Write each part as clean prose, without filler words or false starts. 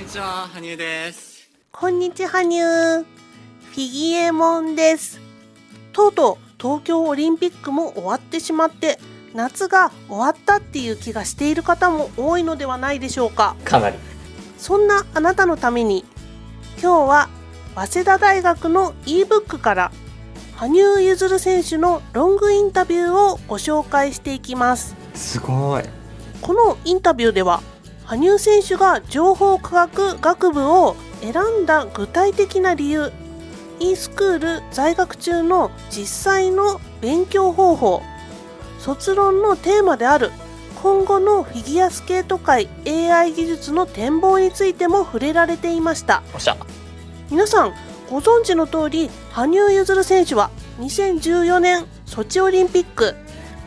にちは、羽生です。こんにちは、羽生。フィギエモンです。とうとう東京オリンピックも終わってしまって、夏が終わったっていう気がしている方も多いのではないでしょうか。かなり。そんなあなたのために、今日は早稲田大学の e-book から羽生結弦選手のロングインタビューをご紹介していきます。すごい。このインタビューでは羽生選手が情報科学学部を選んだ具体的な理由、e スクール在学中の実際の勉強方法、卒論のテーマである今後のフィギュアスケート界 AI 技術の展望についても触れられていました。おっしゃ。皆さんご存知の通り、羽生結弦選手は2014年ソチオリンピック、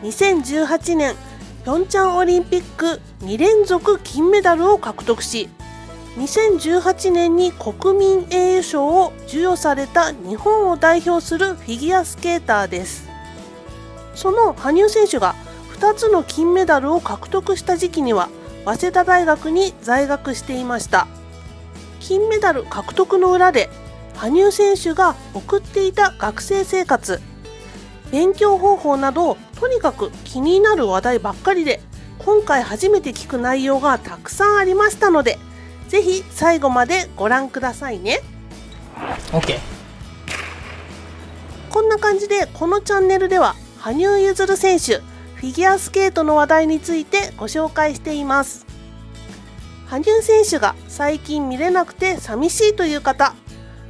2018年ピョンチャンオリンピック2連続金メダルを獲得し、2018年に国民栄誉賞を授与された日本を代表するフィギュアスケーターです。その羽生選手が2つの金メダルを獲得した時期には早稲田大学に在学していました。金メダル獲得の裏で羽生選手が送っていた学生生活、勉強方法などとにかく気になる話題ばっかりで、今回初めて聞く内容がたくさんありましたので、ぜひ最後までご覧くださいね。 OK。 こんな感じでこのチャンネルでは羽生結弦選手、フィギュアスケートの話題についてご紹介しています。羽生選手が最近見れなくて寂しいという方、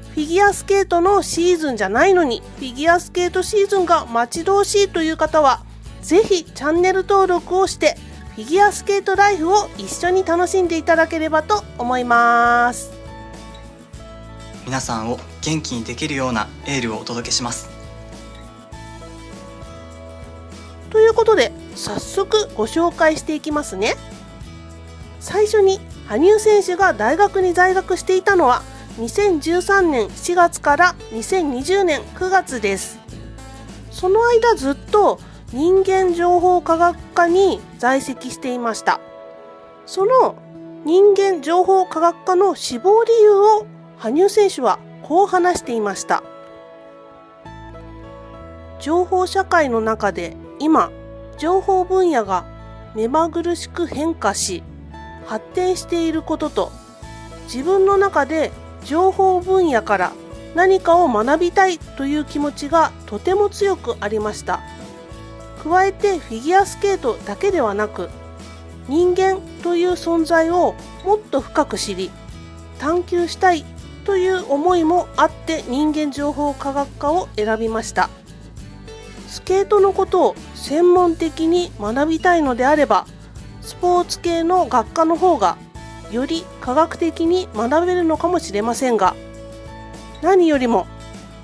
フィギュアスケートのシーズンじゃないのにフィギュアスケートシーズンが待ち遠しいという方は、ぜひチャンネル登録をしてフィギュアスケートライフを一緒に楽しんでいただければと思います。皆さんを元気にできるようなエールをお届けします。ということで早速ご紹介していきますね。最初に羽生選手が大学に在学していたのは2013年4月から2020年9月です。その間ずっと人間情報科学科に在籍していました。その人間情報科学科の志望理由を羽生選手はこう話していました。情報社会の中で今、情報分野が目まぐるしく変化し発展していることと、自分の中で情報分野から何かを学びたいという気持ちがとても強くありました。加えてフィギュアスケートだけではなく、人間という存在をもっと深く知り探求したいという思いもあって人間情報科学科を選びました。スケートのことを専門的に学びたいのであれば、スポーツ系の学科の方がより科学的に学べるのかもしれませんが、何よりも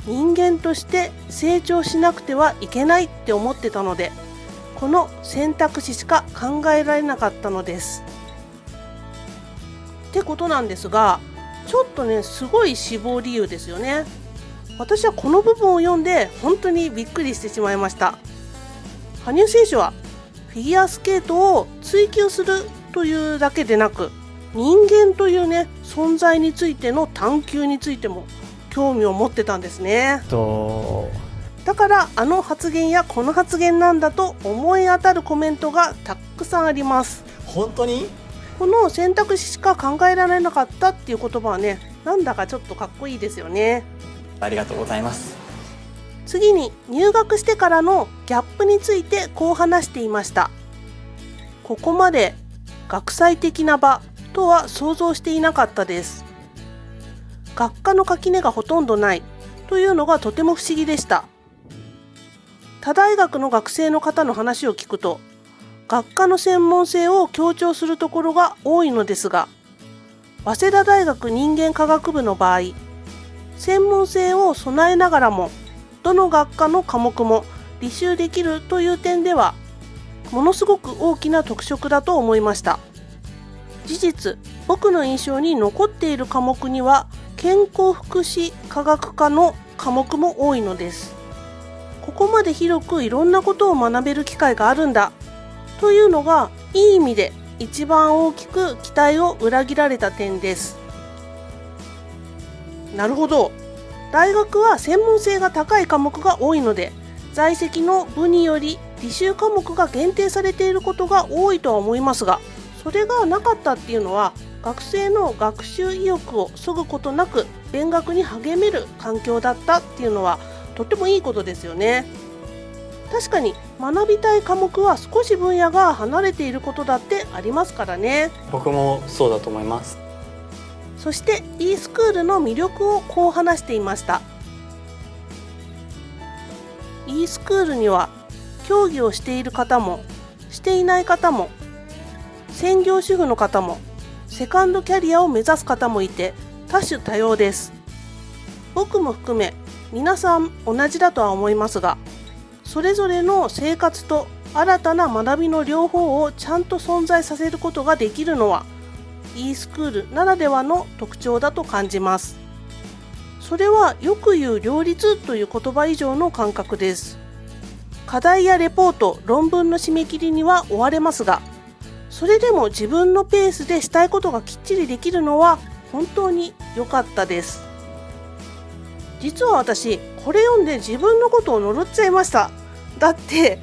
人間として成長しなくてはいけないって思ってたので、この選択肢しか考えられなかったのです。ってことなんですが、ちょっとね、すごい志望理由ですよね。私はこの部分を読んで本当にびっくりしてしまいました。羽生選手はフィギュアスケートを追求するというだけでなく、人間というね、存在についての探求についても興味を持ってたんですね。だからあの発言やこの発言なんだと思い当たるコメントがたくさんあります。本当に？この選択肢しか考えられなかったっていう言葉はね、なんだかちょっとかっこいいですよね。ありがとうございます。次に入学してからのギャップについてこう話していました。ここまで学際的な場とは想像していなかったです。学科の垣根がほとんどないというのがとても不思議でした。他大学の学生の方の話を聞くと、学科の専門性を強調するところが多いのですが、早稲田大学人間科学部の場合、専門性を備えながらもどの学科の科目も履修できるという点ではものすごく大きな特色だと思いました。事実、僕の印象に残っている科目には健康福祉科学科の科目も多いのです。ここまで広くいろんなことを学べる機会があるんだというのがいい意味で一番大きく期待を裏切られた点です。なるほど。大学は専門性が高い科目が多いので、在籍の部により履修科目が限定されていることが多いとは思いますが、それがなかったっていうのは、学生の学習意欲を削ぐことなく勉学に励める環境だったっていうのはとってもいいことですよね。確かに学びたい科目は少し分野が離れていることだってありますからね。僕もそうだと思います。そして e スクールの魅力をこう話していました。 e スクールには競技をしている方もしていない方も、専業主婦の方もセカンドキャリアを目指す方もいて多種多様です。僕も含め皆さん同じだとは思いますが、それぞれの生活と新たな学びの両方をちゃんと存在させることができるのは e スクールならではの特徴だと感じます。それはよく言う両立という言葉以上の感覚です。課題やレポート、論文の締め切りには追われますが、それでも自分のペースでしたいことがきっちりできるのは本当に良かったです。実は私、これ読んで自分のことを呪っちゃいました。だって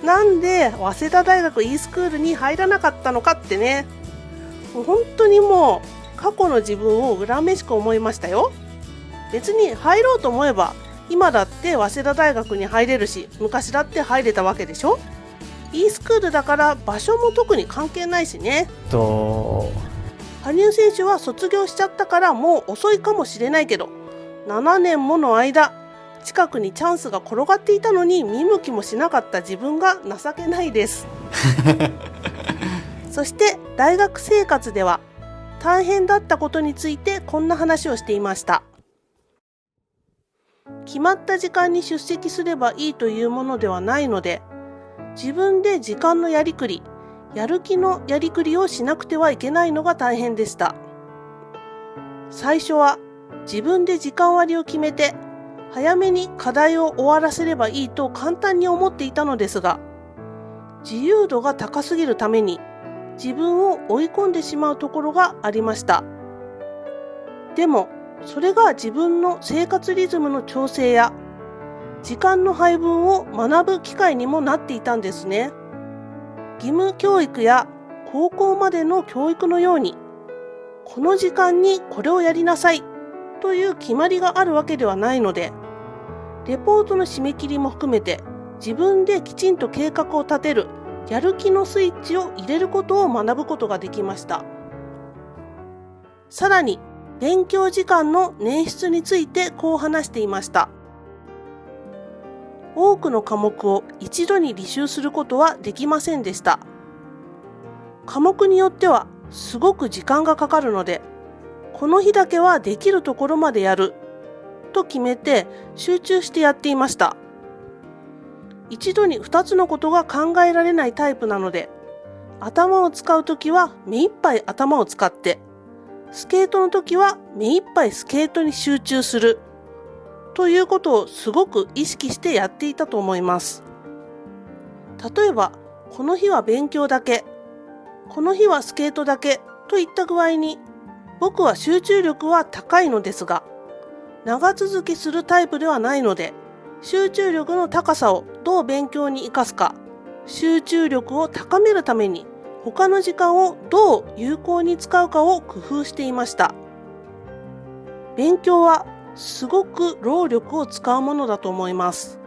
なんで早稲田大学 e スクールに入らなかったのかってね。本当にもう過去の自分を恨めしく思いましたよ。別に入ろうと思えば今だって早稲田大学に入れるし、昔だって入れたわけでしょ。 e スクールだから場所も特に関係ないしね。羽生選手は卒業しちゃったからもう遅いかもしれないけど、7年もの間近くにチャンスが転がっていたのに見向きもしなかった自分が情けないですそして大学生活では大変だったことについてこんな話をしていました。決まった時間に出席すればいいというものではないので、自分で時間のやりくり、やる気のやりくりをしなくてはいけないのが大変でした。最初は自分で時間割を決めて早めに課題を終わらせればいいと簡単に思っていたのですが、自由度が高すぎるために自分を追い込んでしまうところがありました。でもそれが自分の生活リズムの調整や時間の配分を学ぶ機会にもなっていたんですね。義務教育や高校までの教育のように、この時間にこれをやりなさいという決まりがあるわけではないので、レポートの締め切りも含めて自分できちんと計画を立てるやる気のスイッチを入れることを学ぶことができました。さらに勉強時間の捻出についてこう話していました。多くの科目を一度に履修することはできませんでした。科目によってはすごく時間がかかるので、この日だけはできるところまでやると決めて集中してやっていました。一度に2つのことが考えられないタイプなので、頭を使うときは目いっぱい頭を使って、スケートのときは目いっぱいスケートに集中するということをすごく意識してやっていたと思います。例えば、この日は勉強だけ、この日はスケートだけといった具合に、僕は集中力は高いのですが、長続きするタイプではないので、集中力の高さをどう勉強に生かすか、集中力を高めるために他の時間をどう有効に使うかを工夫していました。勉強はすごく労力を使うものだと思います。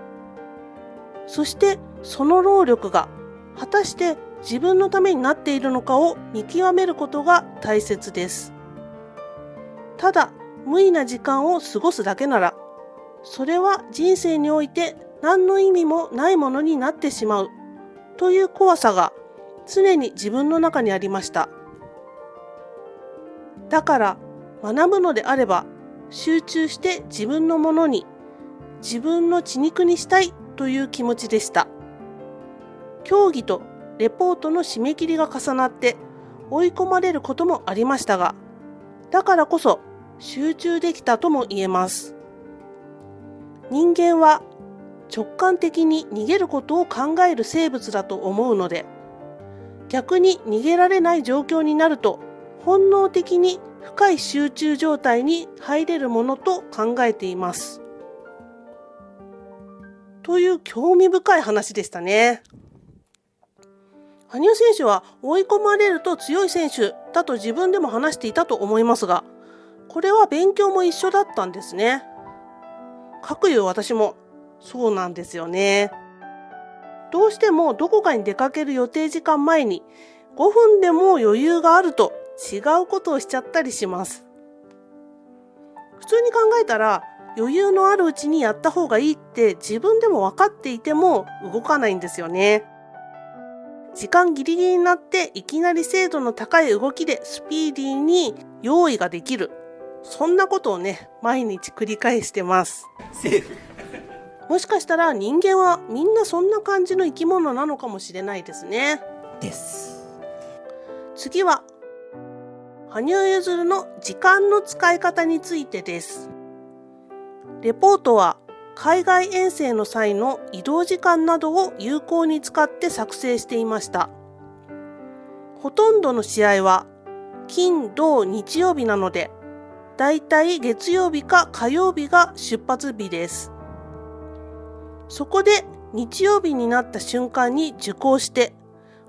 そしてその労力が果たして自分のためになっているのかを見極めることが大切です。ただ無意な時間を過ごすだけなら、それは人生において何の意味もないものになってしまうという怖さが常に自分の中にありました。だから学ぶのであれば集中して自分のものに、自分の血肉にしたいという気持ちでした。競技とレポートの締め切りが重なって追い込まれることもありましたが、だからこそ集中できたとも言えます。人間は直感的に逃げることを考える生物だと思うので、逆に逃げられない状況になると本能的に深い集中状態に入れるものと考えています。という興味深い話でしたね。羽生選手は追い込まれると強い選手だと自分でも話していたと思いますが、これは勉強も一緒だったんですね。かくいう私もそうなんですよね。どうしてもどこかに出かける予定時間前に5分でも余裕があると違うことをしちゃったりします。普通に考えたら余裕のあるうちにやった方がいいって自分でも分かっていても動かないんですよね。時間ギリギリになっていきなり精度の高い動きでスピーディーに用意ができる。そんなことをね、毎日繰り返してます。もしかしたら人間はみんなそんな感じの生き物なのかもしれないですね。です。次は羽生結弦の時間の使い方についてです。レポートは海外遠征の際の移動時間などを有効に使って作成していました。ほとんどの試合は金土日曜日なので、だいたい月曜日か火曜日が出発日です。そこで日曜日になった瞬間に受講して、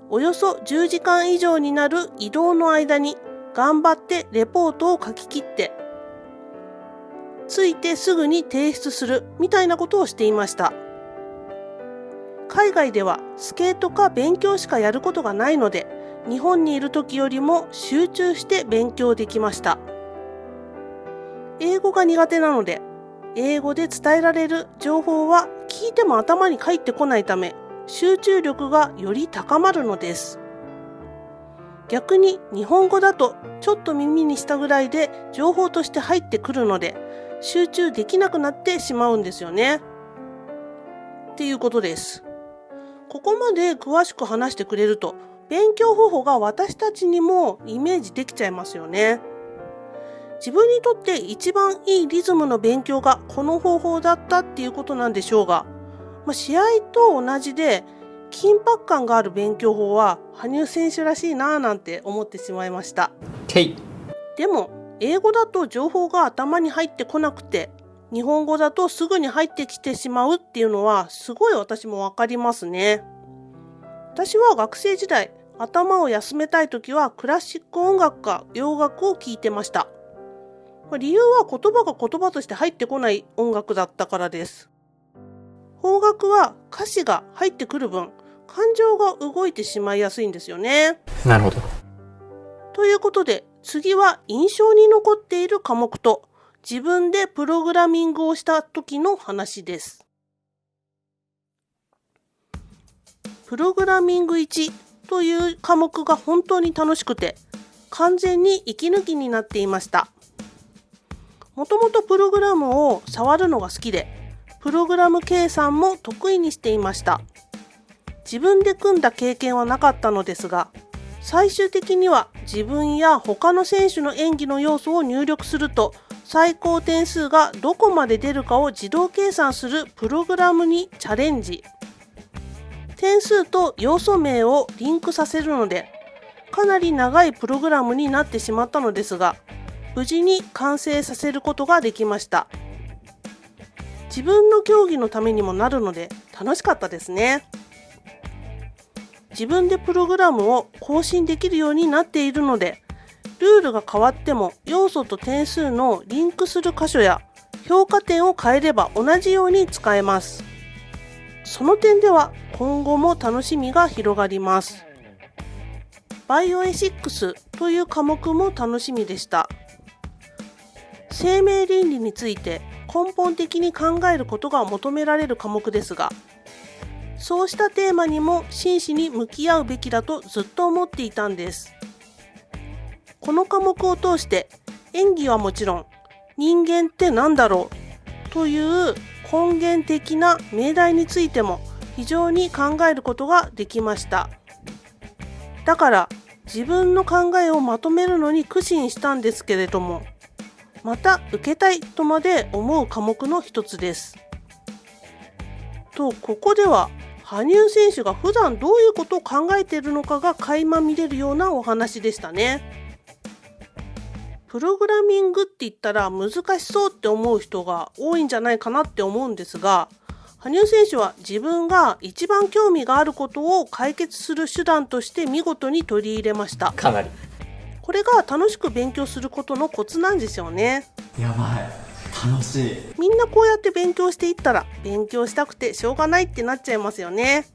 およそ10時間以上になる移動の間に頑張ってレポートを書き切って、着いてすぐに提出するみたいなことをしていました。海外ではスケートか勉強しかやることがないので、日本にいる時よりも集中して勉強できました。英語が苦手なので、英語で伝えられる情報は聞いても頭に入ってこないため、集中力がより高まるのです。逆に日本語だとちょっと耳にしたぐらいで情報として入ってくるので、集中できなくなってしまうんですよね。っていうことです。ここまで詳しく話してくれると、勉強方法が私たちにもイメージできちゃいますよね。自分にとって一番いいリズムの勉強がこの方法だったっていうことなんでしょうが、試合と同じで緊迫感がある勉強法は羽生選手らしいなぁなんて思ってしまいました。でも英語だと情報が頭に入ってこなくて、日本語だとすぐに入ってきてしまうっていうのはすごい私もわかりますね。私は学生時代、頭を休めたいときはクラシック音楽か洋楽を聴いてました。理由は言葉が言葉として入ってこない音楽だったからです。邦楽は歌詞が入ってくる分、感情が動いてしまいやすいんですよね。なるほど。ということで、次は印象に残っている科目と自分でプログラミングをした時の話です。プログラミング1という科目が本当に楽しくて、完全に息抜きになっていました。もともとプログラムを触るのが好きで、プログラム計算も得意にしていました。自分で組んだ経験はなかったのですが、最終的には自分や他の選手の演技の要素を入力すると、最高点数がどこまで出るかを自動計算するプログラムにチャレンジ。点数と要素名をリンクさせるので、かなり長いプログラムになってしまったのですが、無事に完成させることができました。自分の競技のためにもなるので楽しかったですね。自分でプログラムを更新できるようになっているので、ルールが変わっても要素と点数のリンクする箇所や評価点を変えれば同じように使えます。その点では今後も楽しみが広がります。バイオエシックスという科目も楽しみでした。生命倫理について根本的に考えることが求められる科目ですが、そうしたテーマにも真摯に向き合うべきだとずっと思っていたんです。この科目を通して演技はもちろん、人間って何だろうという根源的な命題についても非常に考えることができました。だから自分の考えをまとめるのに苦心したんですけれども、また受けたいとまで思う科目の一つです。と、ここでは羽生選手が普段どういうことを考えているのかが垣間見れるようなお話でしたね。プログラミングって言ったら難しそうって思う人が多いんじゃないかなって思うんですが、羽生選手は自分が一番興味があることを解決する手段として見事に取り入れました。かなり。これが楽しく勉強することのコツなんですよね。やばい、楽しい。みんなこうやって勉強していったら勉強したくてしょうがないってなっちゃいますよね。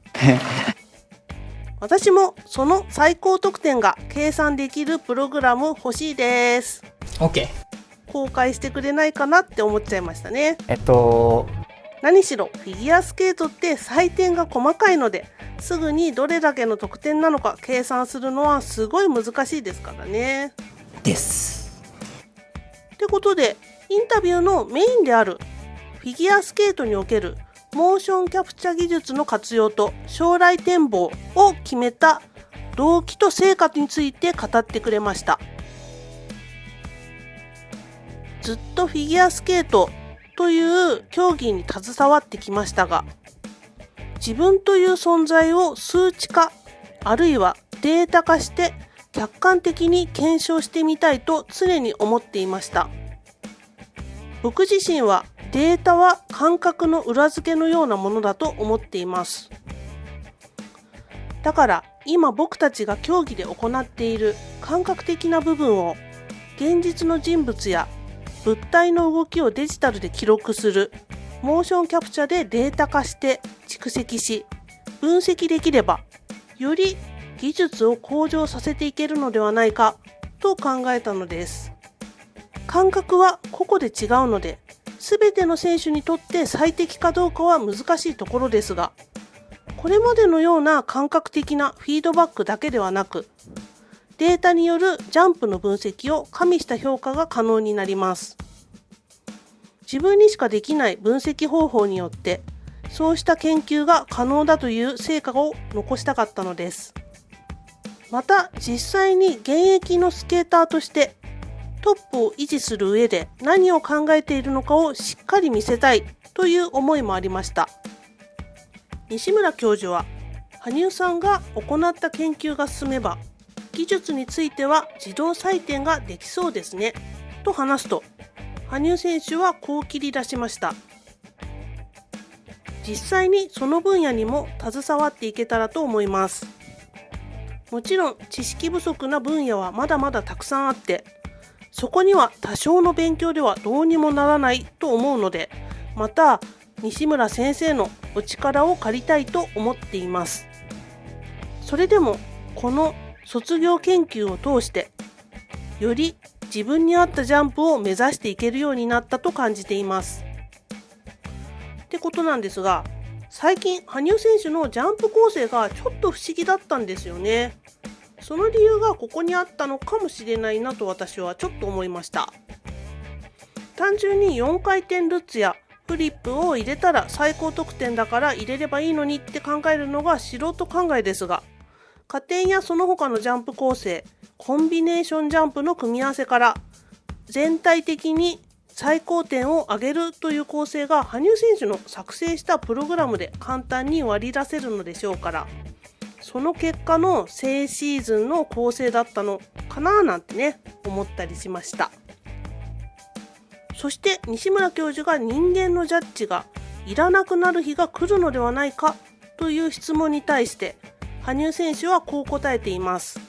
私もその最高得点が計算できるプログラム欲しいです。 OK。公開してくれないかなって思っちゃいましたね。そ何しろフィギュアスケートって採点が細かいので、すぐにどれだけの得点なのか計算するのはすごい難しいですからね。です。ってことで、インタビューのメインであるフィギュアスケートにおけるモーションキャプチャ技術の活用と将来展望を決めた動機と成果について語ってくれました。ずっとフィギュアスケートという競技に携わってきましたが、自分という存在を数値化、あるいはデータ化して客観的に検証してみたいと常に思っていました。僕自身はデータは感覚の裏付けのようなものだと思っています。だから今僕たちが競技で行っている感覚的な部分を現実の人物や物体の動きをデジタルで記録するモーションキャプチャでデータ化して蓄積し分析できれば、より技術を向上させていけるのではないかと考えたのです。感覚は個々で違うので、全ての選手にとって最適かどうかは難しいところですが、これまでのような感覚的なフィードバックだけではなく、データによるジャンプの分析を加味した評価が可能になります。自分にしかできない分析方法によって、そうした研究が可能だという成果を残したかったのです。また、実際に現役のスケーターとしてトップを維持する上で何を考えているのかをしっかり見せたいという思いもありました。西村教授は、羽生さんが行った研究が進めば、技術については自動採点ができそうですねと話すと、羽生選手はこう切り出しました。実際にその分野にも携わっていけたらと思います。もちろん知識不足な分野はまだまだたくさんあって、そこには多少の勉強ではどうにもならないと思うので、また西村先生のお力を借りたいと思っています。それでもこの卒業研究を通して、より自分に合ったジャンプを目指していけるようになったと感じています。ってことなんですが、最近羽生選手のジャンプ構成がちょっと不思議だったんですよね。その理由がここにあったのかもしれないなと私はちょっと思いました。単純に4回転ルッツやフリップを入れたら最高得点だから入れればいいのにって考えるのが素人考えですが、加点やその他のジャンプ構成、コンビネーションジャンプの組み合わせから全体的に最高点を上げるという構成が羽生選手の作成したプログラムで簡単に割り出せるのでしょうから、その結果の正シーズンの構成だったのかななんてね、思ったりしました。そして西村教授が人間のジャッジがいらなくなる日が来るのではないかという質問に対して羽生選手はこう答えています。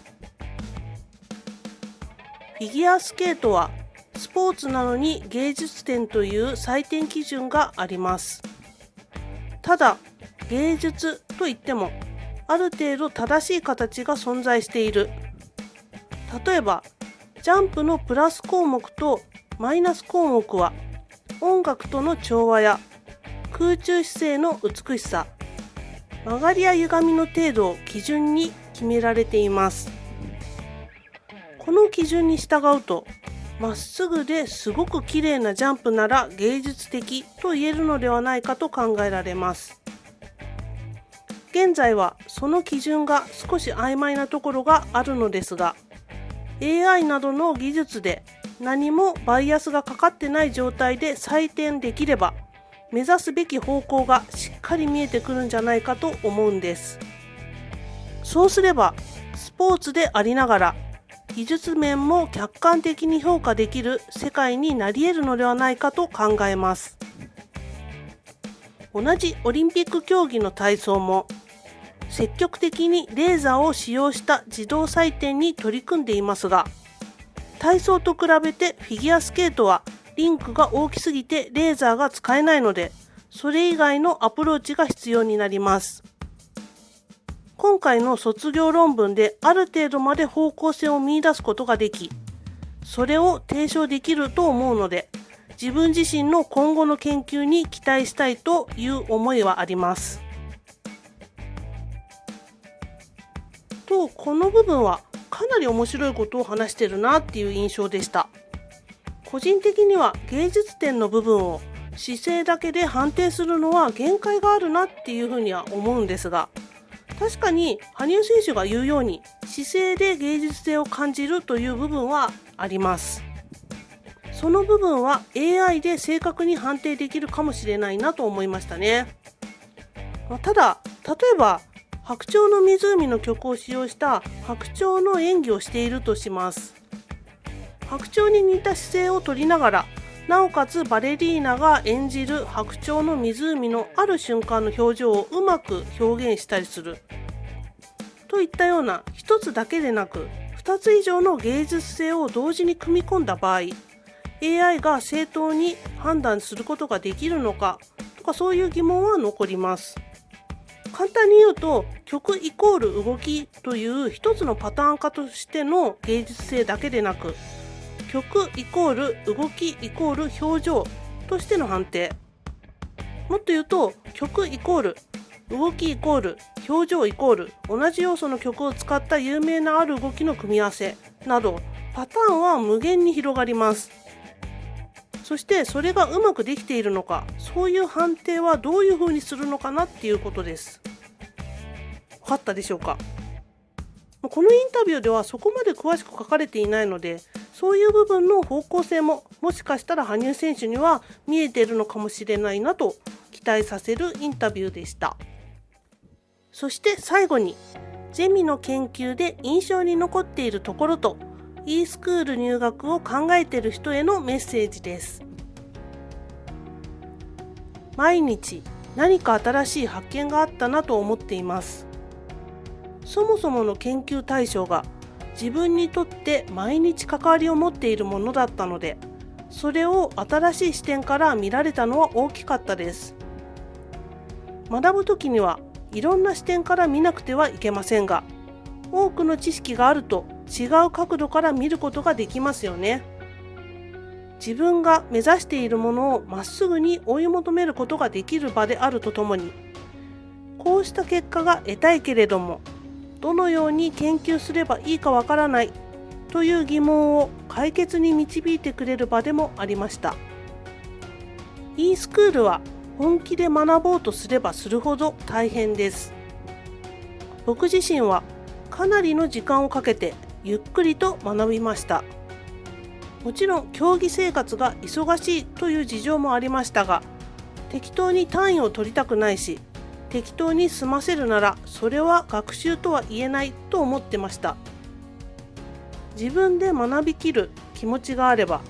フィギュアスケートはスポーツなのに芸術点という採点基準があります。ただ芸術といってもある程度正しい形が存在している。例えばジャンプのプラス項目とマイナス項目は音楽との調和や空中姿勢の美しさ、曲がりや歪みの程度を基準に決められています。この基準に従うと、まっすぐですごく綺麗なジャンプなら芸術的と言えるのではないかと考えられます。現在はその基準が少し曖昧なところがあるのですが、AI などの技術で何もバイアスがかかってない状態で採点できれば、目指すべき方向がしっかり見えてくるんじゃないかと思うんです。そうすればスポーツでありながら技術面も客観的に評価できる世界になり得るのではないかと考えます。同じオリンピック競技の体操も積極的にレーザーを使用した自動採点に取り組んでいますが、体操と比べてフィギュアスケートはリンクが大きすぎてレーザーが使えないので、それ以外のアプローチが必要になります。今回の卒業論文である程度まで方向性を見出すことができ、それを提唱できると思うので、自分自身の今後の研究に期待したいという思いはあります。と、この部分はかなり面白いことを話してるなっていう印象でした。個人的には芸術点の部分を姿勢だけで判定するのは限界があるなっていうふうには思うんですが、確かに羽生選手が言うように姿勢で芸術性を感じるという部分はあります。その部分は AI で正確に判定できるかもしれないなと思いましたね。ただ、例えば白鳥の湖の曲を使用した白鳥の演技をしているとします。白鳥に似た姿勢を取りながら、なおかつバレリーナが演じる白鳥の湖のある瞬間の表情をうまく表現したりするといったような、一つだけでなく二つ以上の芸術性を同時に組み込んだ場合、AI が正当に判断することができるのかとか、そういう疑問は残ります。簡単に言うと、曲イコール動きという一つのパターン化としての芸術性だけでなく、曲イコール動きイコール表情としての判定、もっと言うと曲イコール動きイコール表情イコール同じ要素の曲を使った有名なある動きの組み合わせなど、パターンは無限に広がります。そしてそれがうまくできているのか、そういう判定はどういうふうにするのかなっていうことです。分かったでしょうか。このインタビューではそこまで詳しく書かれていないので、そういう部分の方向性ももしかしたら羽生選手には見えているのかもしれないなと期待させるインタビューでした。そして最後に、ゼミの研究で印象に残っているところと、e スクール入学を考えている人へのメッセージです。毎日何か新しい発見があったなと思っています。そもそもの研究対象が自分にとって毎日関わりを持っているものだったので、それを新しい視点から見られたのは大きかったです。学ぶときにはいろんな視点から見なくてはいけませんが、多くの知識があると違う角度から見ることができますよね。自分が目指しているものをまっすぐに追い求めることができる場であるとともに、こうした結果が得たいけれども、どのように研究すればいいかわからないという疑問を解決に導いてくれる場でもありました。e スクールは本気で学ぼうとすればするほど大変です。僕自身はかなりの時間をかけてゆっくりと学びました。もちろん競技生活が忙しいという事情もありましたが、適当に単位を取りたくないし、適当に済ませるならそれは学習とは言えないと思ってました。自分で学びきる気持ちがあれば、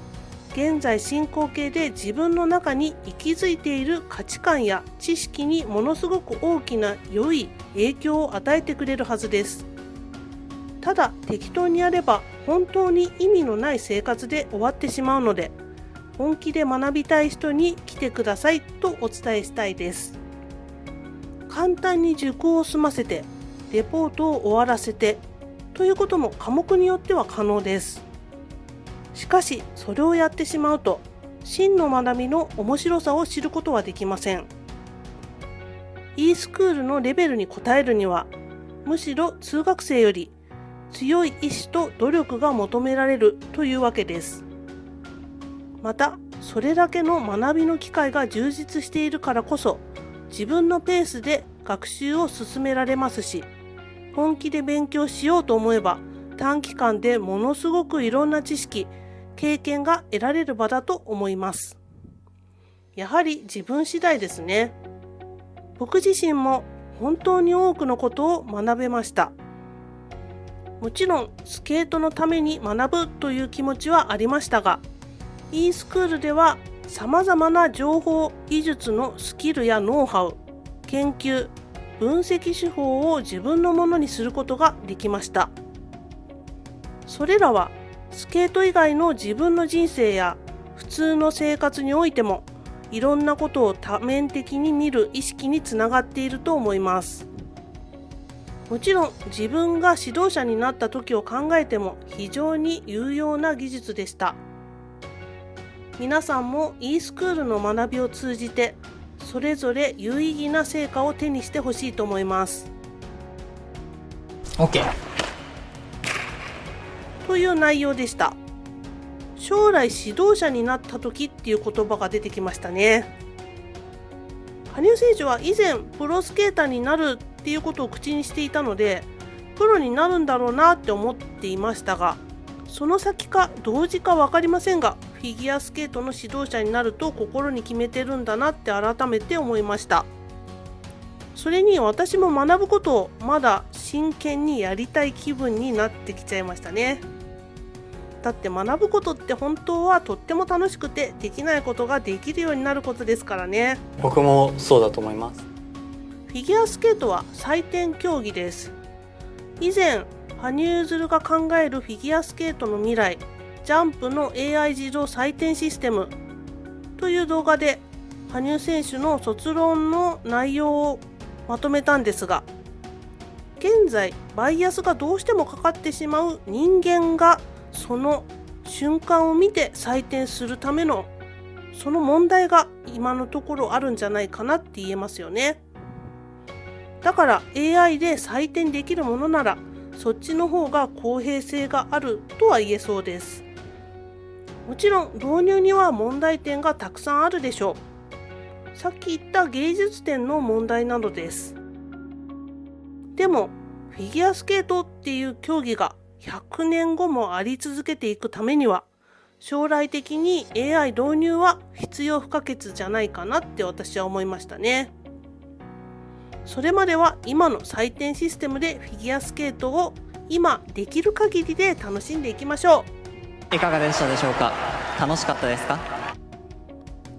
現在進行形で自分の中に息づいている価値観や知識にものすごく大きな良い影響を与えてくれるはずです。ただ適当にやれば本当に意味のない生活で終わってしまうので、本気で学びたい人に来てくださいとお伝えしたいです。簡単に受講を済ませてレポートを終わらせてということも科目によっては可能です。しかしそれをやってしまうと真の学びの面白さを知ることはできません。e スクールのレベルに応えるには、むしろ通学生より強い意志と努力が求められるというわけです。またそれだけの学びの機会が充実しているからこそ、自分のペースで学習を進められますし、本気で勉強しようと思えば短期間でものすごくいろんな知識、経験が得られる場だと思います。やはり自分次第ですね。僕自身も本当に多くのことを学べました。もちろんスケートのために学ぶという気持ちはありましたが、e スクールではさまざまな情報技術のスキルやノウハウ、研究、分析手法を自分のものにすることができました。それらはスケート以外の自分の人生や普通の生活においてもいろんなことを多面的に見る意識につながっていると思います。もちろん自分が指導者になった時を考えても非常に有用な技術でした。皆さんも e スクールの学びを通じてそれぞれ有意義な成果を手にしてほしいと思います。 OK。 という内容でした。将来指導者になった時っていう言葉が出てきましたね。羽生選手は以前プロスケーターになるっていうことを口にしていたので、プロになるんだろうなって思っていましたが、その先か同時か分かりませんが、フィギュアスケートの指導者になると心に決めてるんだなって改めて思いました。それに私も学ぶことをまだ真剣にやりたい気分になってきちゃいましたね。だって学ぶことって本当はとっても楽しくて、できないことができるようになることですからね。僕もそうだと思います。フィギュアスケートは採点競技です。以前羽生結弦が考えるフィギュアスケートの未来、ジャンプの AI 自動採点システムという動画で羽生選手の卒論の内容をまとめたんですが、現在バイアスがどうしてもかかってしまう人間がその瞬間を見て採点するためのその問題が今のところあるんじゃないかなって言えますよね。だから AI で採点できるものならそっちの方が公平性があるとは言えそうです。もちろん導入には問題点がたくさんあるでしょう。さっき言った芸術点の問題などです。でもフィギュアスケートっていう競技が100年後もあり続けていくためには、将来的に AI 導入は必要不可欠じゃないかなって私は思いましたね。それまでは今の採点システムでフィギュアスケートを今できる限りで楽しんでいきましょう。いかがでしたでしょうか。楽しかったですか。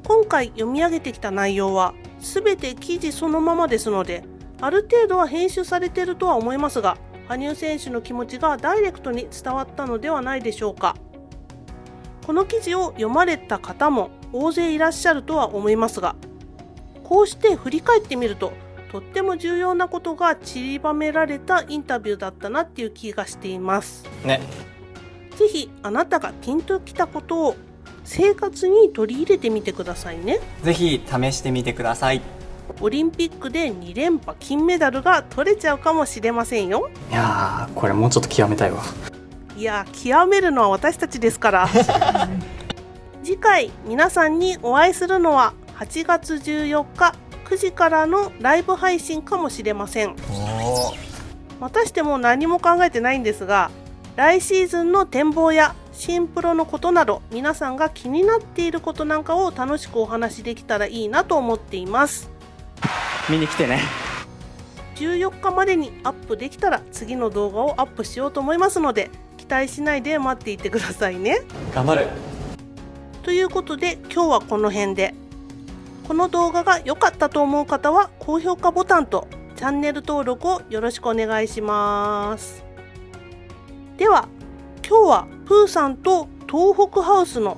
今回読み上げてきた内容は全て記事そのままですので、ある程度は編集されているとは思いますが、羽生選手の気持ちがダイレクトに伝わったのではないでしょうか。この記事を読まれた方も大勢いらっしゃるとは思いますが、こうして振り返ってみるととっても重要なことが散りばめられたインタビューだったなっていう気がしていますね。ぜひあなたがピンときたことを生活に取り入れてみてくださいね。ぜひ試してみてください。オリンピックで2連覇金メダルが取れちゃうかもしれませんよ。いやー、これもうちょっと極めたいわ。いや、極めるのは私たちですから次回皆さんにお会いするのは8月14日9時からのライブ配信かもしれません。またしても何も考えてないんですが、来シーズンの展望や新プロのことなど皆さんが気になっていることなんかを楽しくお話しできたらいいなと思っています。見に来てね。14日までにアップできたら次の動画をアップしようと思いますので、期待しないで待っていてくださいね。頑張る。ということで今日はこの辺で。この動画が良かったと思う方は高評価ボタンとチャンネル登録をよろしくお願いします。では今日はプーさんと東北ハウスの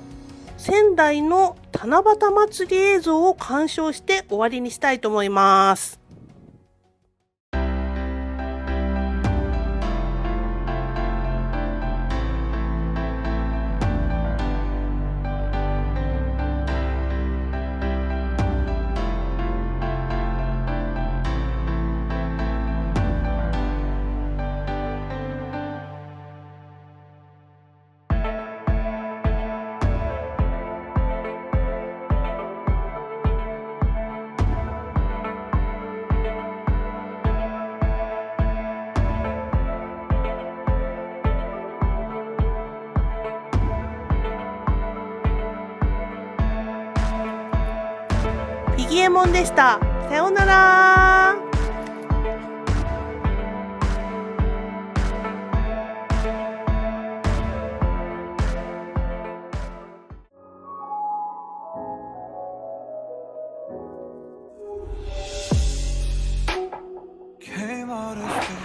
仙台の七夕祭り映像を鑑賞して終わりにしたいと思います。フィギエモンでした。さようなら。out of space.